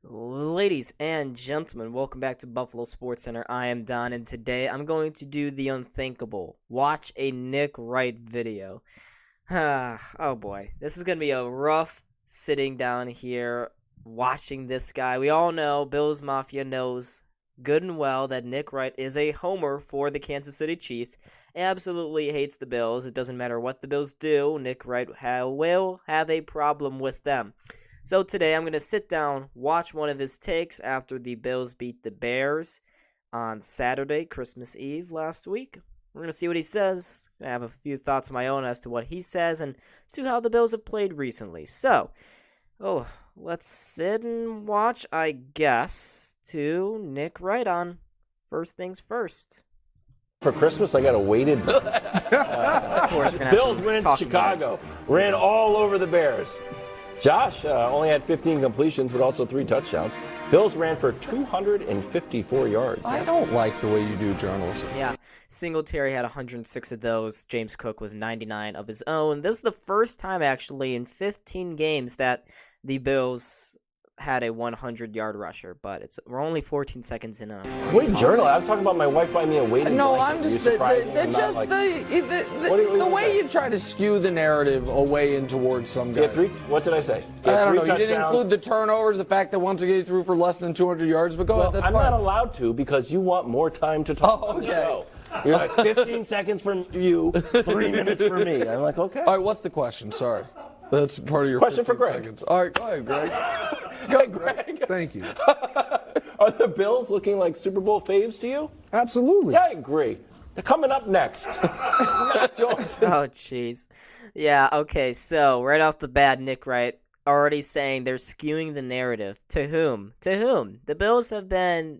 Ladies and gentlemen, welcome back to Buffalo SportsCenter. I am Don, and today I'm going to do the unthinkable. Watch a Nick Wright video. Oh boy, this is going to be a rough sitting down here watching this guy. We all know, Bills Mafia knows good and well that Nick Wright is a homer for the Kansas City Chiefs. Absolutely hates the Bills. It doesn't matter what the Bills do, Nick Wright will have a problem with them. So today I'm going to sit down, watch one of his takes after the Bills beat the Bears on Saturday, Christmas Eve last week. We're going to see what he says. I have a few thoughts of my own as to what he says and to how the Bills have played recently. So, let's sit and watch, I guess, to Nick Wright on First Things First. For Christmas, I got a weighted. Of course, Bills went into Chicago, ran all over the Bears. Josh only had 15 completions, but also 3 touchdowns. Bills ran for 254 yards. I don't like the way you do journalism. Yeah, Singletary had 106 of those. James Cook with 99 of his own. This is the first time, actually, in 15 games that the Bills had a 100-yard rusher, but we're only 14 seconds in. Wait, journal. I was talking about my wife buying me a weighted. No, blanket. I'm just the way you try to skew the narrative away and towards some guys. What did I say? I don't know. You didn't include the turnovers, the fact that once again he threw for less than 200 yards. But go ahead. That's I'm fine. not allowed to because you want more time to talk. Oh, okay. You're like 15 seconds from you, 3 minutes for me. I'm like, okay. All right. What's the question? Sorry. That's part of your question for 15 Greg. seconds. All right, go ahead, Greg. Go, Greg. Thank you. Are the Bills looking like Super Bowl faves to you? Absolutely. Yeah, I agree. They're coming up next. Oh, jeez. Yeah, okay, so right off the bat, Nick Wright already saying they're skewing the narrative. To whom? To whom? The Bills have been,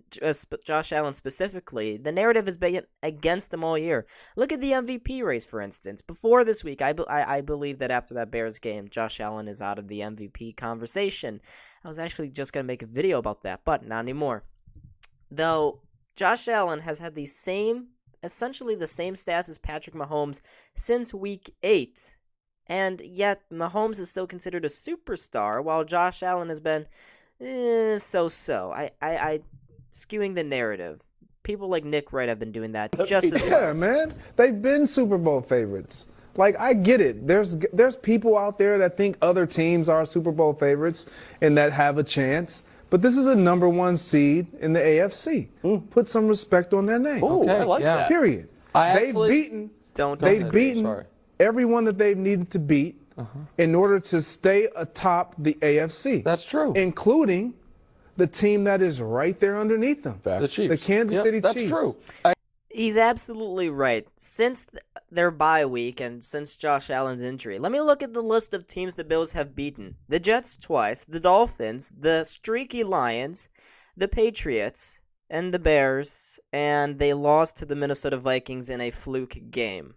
Josh Allen specifically, the narrative has been against them all year. Look at the MVP race, for instance. Before this week, I believe that after that Bears game, Josh Allen is out of the MVP conversation. I was actually just going to make a video about that, but not anymore. Though, Josh Allen has had essentially the same stats as Patrick Mahomes since week 8. And yet, Mahomes is still considered a superstar, while Josh Allen has been so-so. I skewing the narrative. People like Nick Wright have been doing that just as well. Yeah, man. They've been Super Bowl favorites. Like, I get it. There's people out there that think other teams are Super Bowl favorites and that have a chance. But this is a number 1 seed in the AFC. Put some respect on their name. Okay, I like that. Period. Don't They've beaten everyone that they've needed to beat in order to stay atop the AFC. That's true. Including the team that is right there underneath them. The Chiefs. The Kansas City That's Chiefs. True. He's absolutely right. Since their bye week and since Josh Allen's injury, let me look at the list of teams the Bills have beaten. The Jets twice, the Dolphins, the streaky Lions, the Patriots, and the Bears, and they lost to the Minnesota Vikings in a fluke game.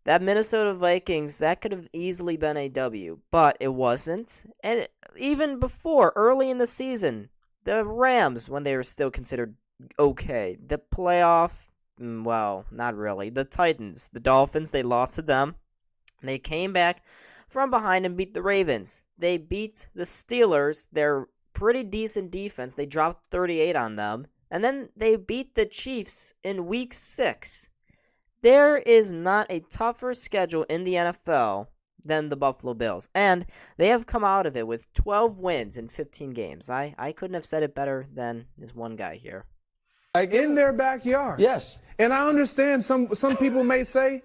That Minnesota Vikings, that could have easily been a W, but it wasn't. And even before, early in the season, the Rams, when they were still considered okay. The playoff, well, not really. The Titans, the Dolphins, they lost to them. They came back from behind and beat the Ravens. They beat the Steelers. They're pretty decent defense. They dropped 38 on them. And then they beat the Chiefs in week 6. There is not a tougher schedule in the NFL than the Buffalo Bills. And they have come out of it with 12 wins in 15 games. I couldn't have said it better than this one guy here. In their backyard. Yes. And I understand some people may say,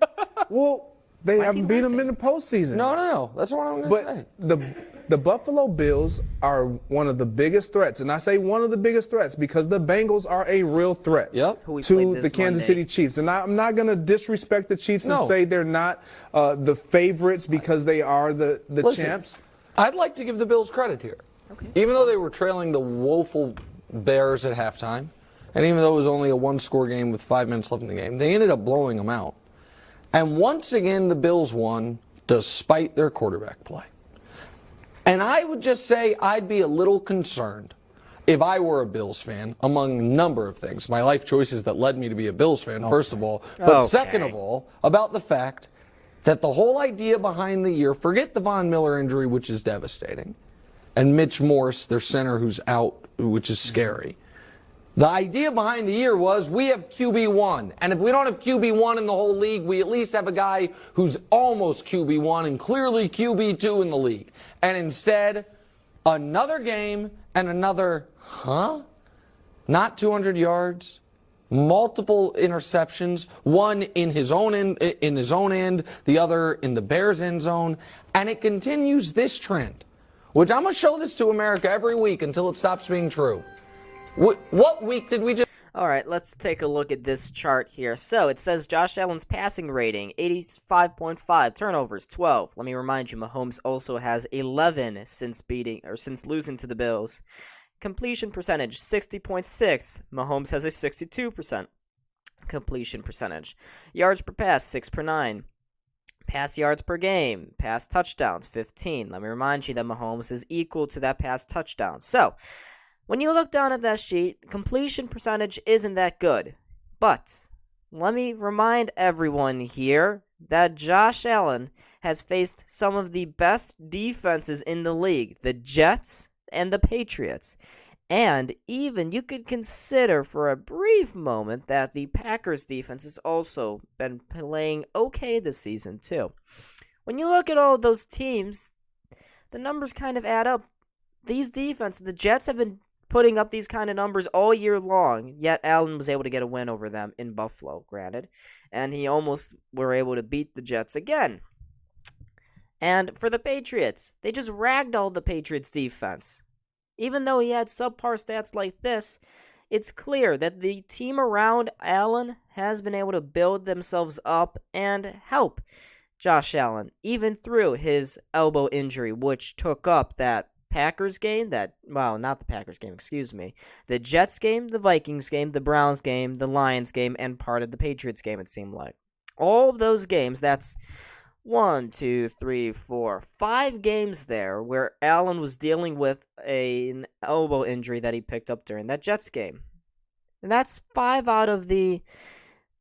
well, they haven't beat them in the postseason. No. That's what I'm going to say. But the Buffalo Bills are one of the biggest threats. And I say one of the biggest threats because the Bengals are a real threat to the Kansas City Chiefs. And I'm not going to disrespect the Chiefs and say they're not the favorites because they are the champs. I'd like to give the Bills credit here. Okay. Even though they were trailing the woeful Bears at halftime, and even though it was only a 1-score game with 5 minutes left in the game, they ended up blowing them out. And once again, the Bills won despite their quarterback play. And I would just say I'd be a little concerned if I were a Bills fan, among a number of things. My life choices that led me to be a Bills fan, first of all. But second of all, about the fact that the whole idea behind the year, forget the Von Miller injury, which is devastating, and Mitch Morse, their center, who's out, which is scary. The idea behind the year was we have QB1, and if we don't have QB1 in the whole league, we at least have a guy who's almost QB1 and clearly QB2 in the league. And instead, another game and another, not 200 yards, multiple interceptions, one in his own end, the other in the Bears' end zone, and it continues this trend, which I'm going to show this to America every week until it stops being true. What week did we just... All right, let's take a look at this chart here. So it says Josh Allen's passing rating, 85.5, turnovers, 12. Let me remind you, Mahomes also has 11 since losing to the Bills. Completion percentage, 60.6. Mahomes has a 62% completion percentage. Yards per pass, 6 per 9. Pass yards per game, pass touchdowns, 15. Let me remind you that Mahomes is equal to that pass touchdown. So, when you look down at that sheet, completion percentage isn't that good. But let me remind everyone here that Josh Allen has faced some of the best defenses in the league, the Jets and the Patriots. And even you could consider for a brief moment that the Packers defense has also been playing okay this season too. When you look at all those teams, the numbers kind of add up. These defenses, the Jets have been putting up these kind of numbers all year long, yet Allen was able to get a win over them in Buffalo, granted. And he almost were able to beat the Jets again. And for the Patriots, they just ragdolled the Patriots defense. Even though he had subpar stats like this, it's clear that the team around Allen has been able to build themselves up and help Josh Allen, even through his elbow injury, which took up that Packers game, not the Packers game, the Jets game, the Vikings game, the Browns game, the Lions game, and part of the Patriots game, it seemed like. All of those games, that's 5 games there where Allen was dealing with an elbow injury that he picked up during that Jets game. And that's 5 out of the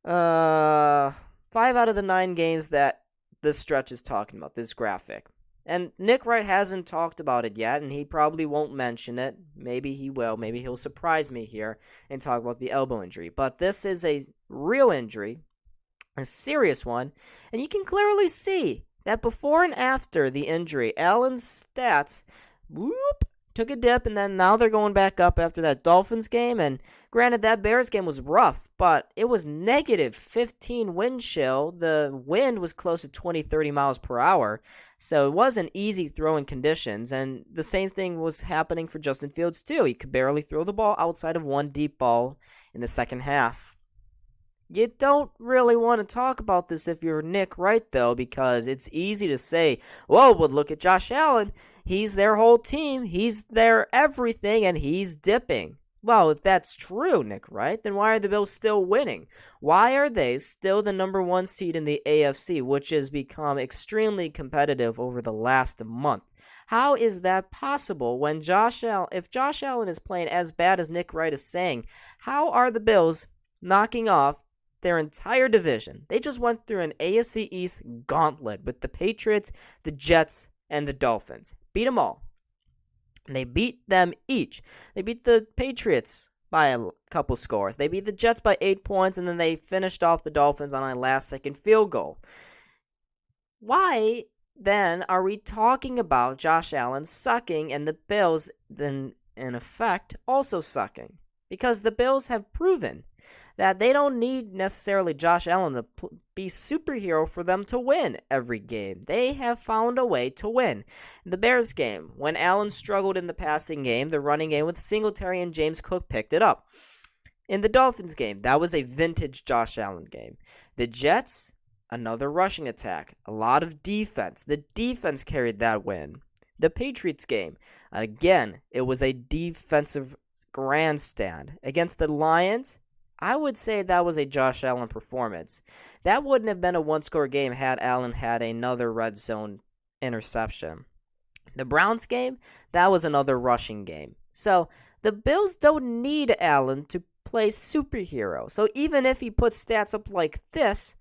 9 games that this stretch is talking about, this graphic. And Nick Wright hasn't talked about it yet, and he probably won't mention it. Maybe he will. Maybe he'll surprise me here and talk about the elbow injury. But this is a real injury, a serious one, and you can clearly see that before and after the injury, Allen's stats took a dip, and then now they're going back up after that Dolphins game. And granted, that Bears game was rough, but it was negative 15 wind chill. The wind was close to 20-30 miles per hour, so it wasn't easy throwing conditions. And the same thing was happening for Justin Fields too. He could barely throw the ball outside of one deep ball in the second half. You don't really want to talk about this if you're Nick Wright, though, because it's easy to say, whoa, but look at Josh Allen. He's their whole team. He's their everything, and he's dipping. Well, if that's true, Nick Wright, then why are the Bills still winning? Why are they still the number 1 seed in the AFC, which has become extremely competitive over the last month? How is that possible when if Josh Allen is playing as bad as Nick Wright is saying, how are the Bills knocking off their entire division? They just went through an AFC East gauntlet with the Patriots, the Jets, and the Dolphins. Beat them all. They beat them each. They beat the Patriots by a couple scores. They beat the Jets by 8 points, and then they finished off the Dolphins on a last-second field goal. Why, then, are we talking about Josh Allen sucking and the Bills, then, in effect, also sucking? Because the Bills have proven that they don't need necessarily Josh Allen to be superhero for them to win every game. They have found a way to win. The Bears game, when Allen struggled in the passing game, the running game with Singletary and James Cook picked it up. In the Dolphins game, that was a vintage Josh Allen game. The Jets, another rushing attack, a lot of defense. The defense carried that win. The Patriots game, again, it was a defensive grandstand. Against the Lions, I would say that was a Josh Allen performance. That wouldn't have been a one-score game had Allen had another red zone interception. The Browns game, that was another rushing game. So the Bills don't need Allen to play superhero. So even if he puts stats up like this,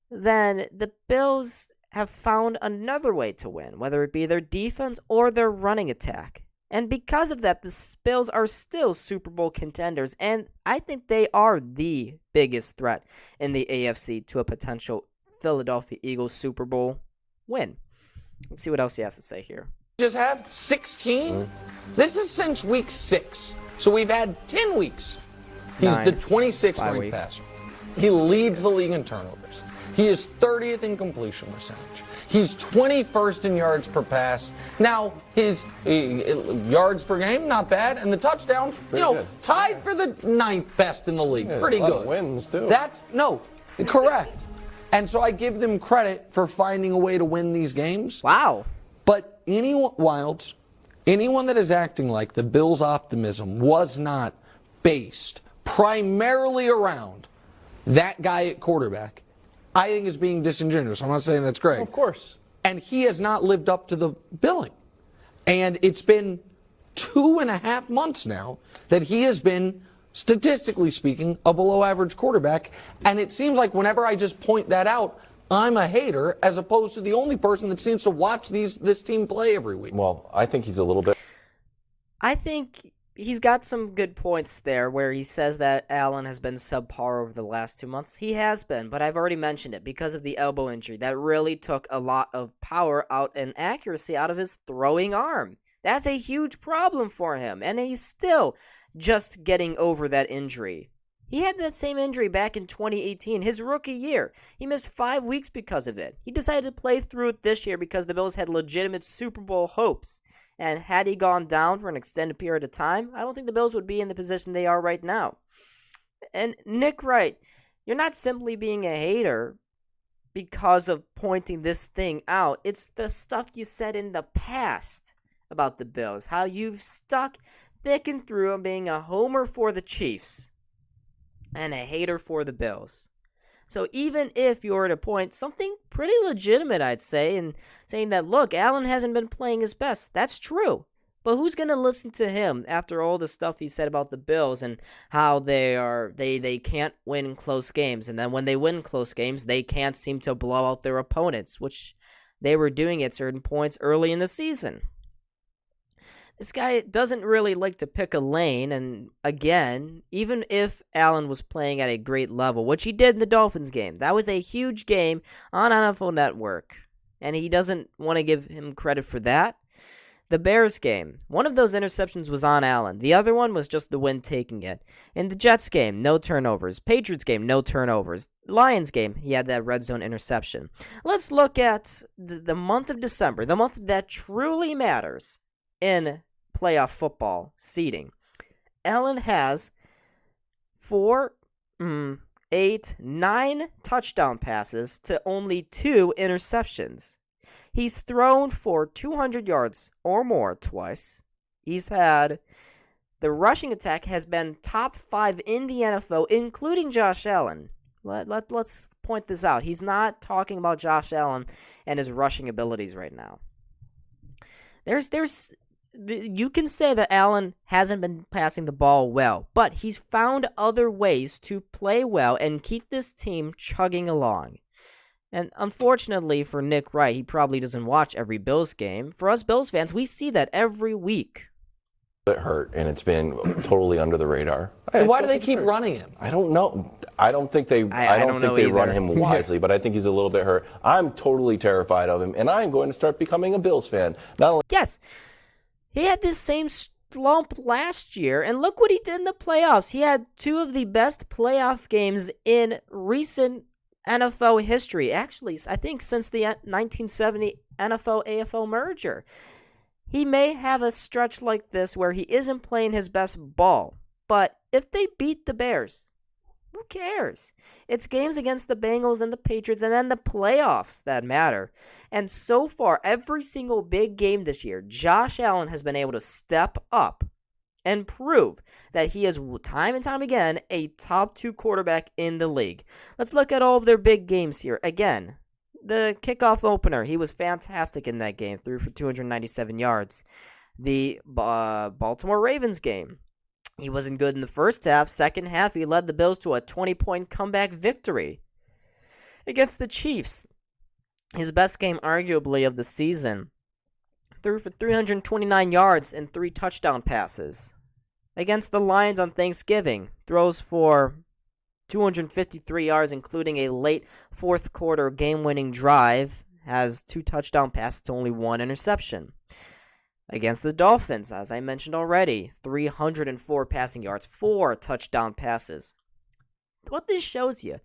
then the Bills have found another way to win, whether it be their defense or their running attack. And because of that, the Bills are still Super Bowl contenders, and I think they are the biggest threat in the AFC to a potential Philadelphia Eagles Super Bowl win. Let's see what else he has to say here. Just have 16? This is since week 6. So we've had 10 weeks. He's the 26th ranked passer. He leads the league in turnovers. He is 30th in completion percentage. He's 21st in yards per pass. Now, his yards per game, not bad. And the touchdowns, good. Tied for the 9th best in the league. Pretty good. Wins, too. Correct. And so I give them credit for finding a way to win these games. Wow. But anyone that is acting like the Bills' optimism was not based primarily around that guy at quarterback, I think is being disingenuous. I'm not saying that's great. Of course. And he has not lived up to the billing. And it's been 2.5 months now that he has been, statistically speaking, a below-average quarterback. And it seems like whenever I just point that out, I'm a hater as opposed to the only person that seems to watch this team play every week. Well, I think he's a little bit. I think he's got some good points there where he says that Allen has been subpar over the last 2 months. He has been, but I've already mentioned it because of the elbow injury. That really took a lot of power out and accuracy out of his throwing arm. That's a huge problem for him, and he's still just getting over that injury. He had that same injury back in 2018, his rookie year. He missed 5 weeks because of it. He decided to play through it this year because the Bills had legitimate Super Bowl hopes. And had he gone down for an extended period of time, I don't think the Bills would be in the position they are right now. And Nick Wright, you're not simply being a hater because of pointing this thing out. It's the stuff you said in the past about the Bills. How you've stuck thick and through on being a homer for the Chiefs and a hater for the Bills. So even if you were to point something pretty legitimate, I'd say, in saying that, look, Allen hasn't been playing his best, that's true. But who's going to listen to him after all the stuff he said about the Bills and how they can't win close games? And then when they win close games, they can't seem to blow out their opponents, which they were doing at certain points early in the season. This guy doesn't really like to pick a lane, and again, even if Allen was playing at a great level, which he did in the Dolphins game, that was a huge game on NFL Network, and he doesn't want to give him credit for that. The Bears game, one of those interceptions was on Allen. The other one was just the wind taking it. In the Jets game, no turnovers. Patriots game, no turnovers. Lions game, he had that red zone interception. Let's look at the month of December, the month that truly matters in playoff football seeding. Allen has 9 touchdown passes to only 2 interceptions. He's thrown for 200 yards or more twice. He's had the rushing attack has been top 5 in the NFL, including Josh Allen. Let's point this out. He's not talking about Josh Allen and his rushing abilities right now. You can say that Allen hasn't been passing the ball well, but he's found other ways to play well and keep this team chugging along. And unfortunately for Nick Wright, he probably doesn't watch every Bills game. For us Bills fans, we see that every week. It hurt, and it's been totally under the radar. Why do they keep running him? I don't know. I don't think they run him wisely, but I think he's a little bit hurt. I'm totally terrified of him, and I'm going to start becoming a Bills fan. Not only yes. He had this same slump last year, and look what he did in the playoffs. He had 2 of the best playoff games in recent NFL history. Actually, I think since the 1970 NFL-AFL merger. He may have a stretch like this where he isn't playing his best ball, but if they beat the Bears, who cares? It's games against the Bengals and the Patriots and then the playoffs that matter. And so far, every single big game this year, Josh Allen has been able to step up and prove that he is time and time again a top 2 quarterback in the league. Let's look at all of their big games here. Again, the kickoff opener, he was fantastic in that game, threw for 297 yards. The Baltimore Ravens game, he wasn't good in the first half. Second half, he led the Bills to a 20-point comeback victory. Against the Chiefs, his best game arguably of the season. Threw for 329 yards and 3 touchdown passes. Against the Lions on Thanksgiving, throws for 253 yards, including a late fourth quarter game-winning drive. Has 2 touchdown passes to only 1 interception. Against the Dolphins, as I mentioned already, 304 passing yards, 4 touchdown passes. What this shows you,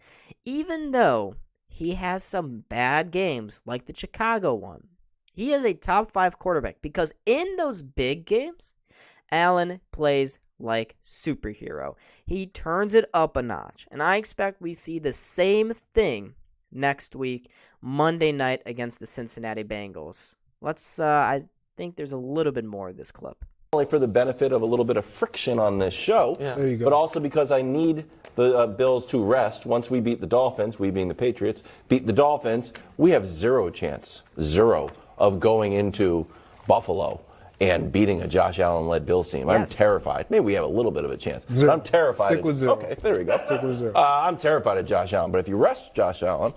even though he has some bad games like the Chicago one, he is a top 5 quarterback because in those big games, Allen plays like superhero. He turns it up a notch, and I expect we see the same thing next week, Monday night against the Cincinnati Bengals. I think there's a little bit more of this clip. Only for the benefit of a little bit of friction on this show, There you go. but also because I need the Bills to rest. Once we beat the Dolphins, we being the Patriots, beat the Dolphins, we have zero chance, of going into Buffalo and beating a Josh Allen-led Bills team. Yes. I'm terrified. Maybe we have a little bit of a chance. Zero. But I'm terrified. Stick with 0. Okay, there we go. Stick with 0. I'm terrified of Josh Allen, but if you rest Josh Allen,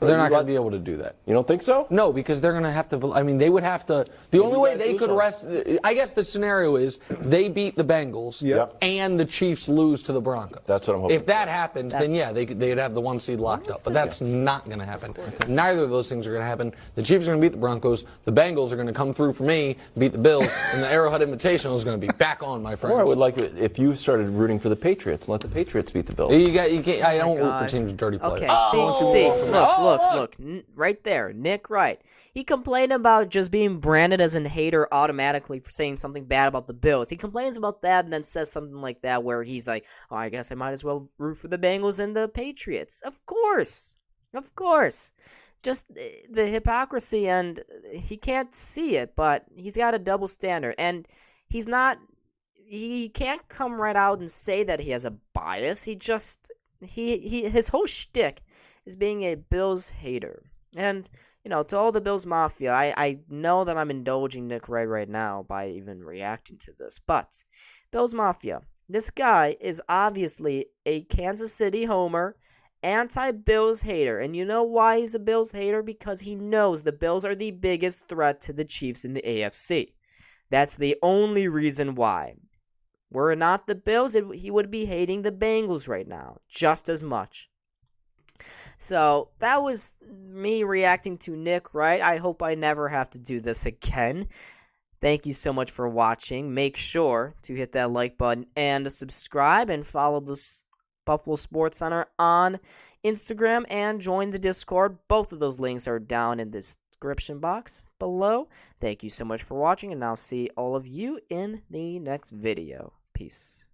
They're not going to be able to do that. You don't think so? No, because they're going to have to. I mean, they would have to. The only way they could rest. I guess the scenario is they beat the Bengals Yep. and the Chiefs lose to the Broncos. That's what I'm hoping If that happens, then yeah, they'd have the 1 seed locked up. But that's not going to happen. Neither of those things are going to happen. The Chiefs are going to beat the Broncos. The Bengals are going to come through for me, beat the Bills, and the Arrowhead Invitational is going to be back on, my friends. Or I would like it if you started rooting for the Patriots and let the Patriots beat the Bills. You can't. I don't root for teams with dirty players. Okay, see, look. Right there, Nick Wright. He complained about just being branded as a hater automatically for saying something bad about the Bills. He complains about that and then says something like that where he's like, oh, I guess I might as well root for the Bengals and the Patriots. Of course. Just the hypocrisy, and he can't see it, but he's got a double standard. And he can't come right out and say that he has a bias. His whole shtick is being a Bills hater. And, to all the Bills Mafia, I know that I'm indulging Nick Wright right now by even reacting to this, but Bills Mafia, this guy is obviously a Kansas City homer, anti-Bills hater. And you know why he's a Bills hater? Because he knows the Bills are the biggest threat to the Chiefs in the AFC. That's the only reason why. Were it not the Bills, he would be hating the Bengals right now, just as much. So that was me reacting to Nick Wright. I hope I never have to do this again. Thank you so much for watching. Make sure to hit that like button and subscribe and follow the Buffalo Sports Center on Instagram and join the Discord. Both of those links are down in the description box below. Thank you so much for watching, and I'll see all of you in the next video. Peace.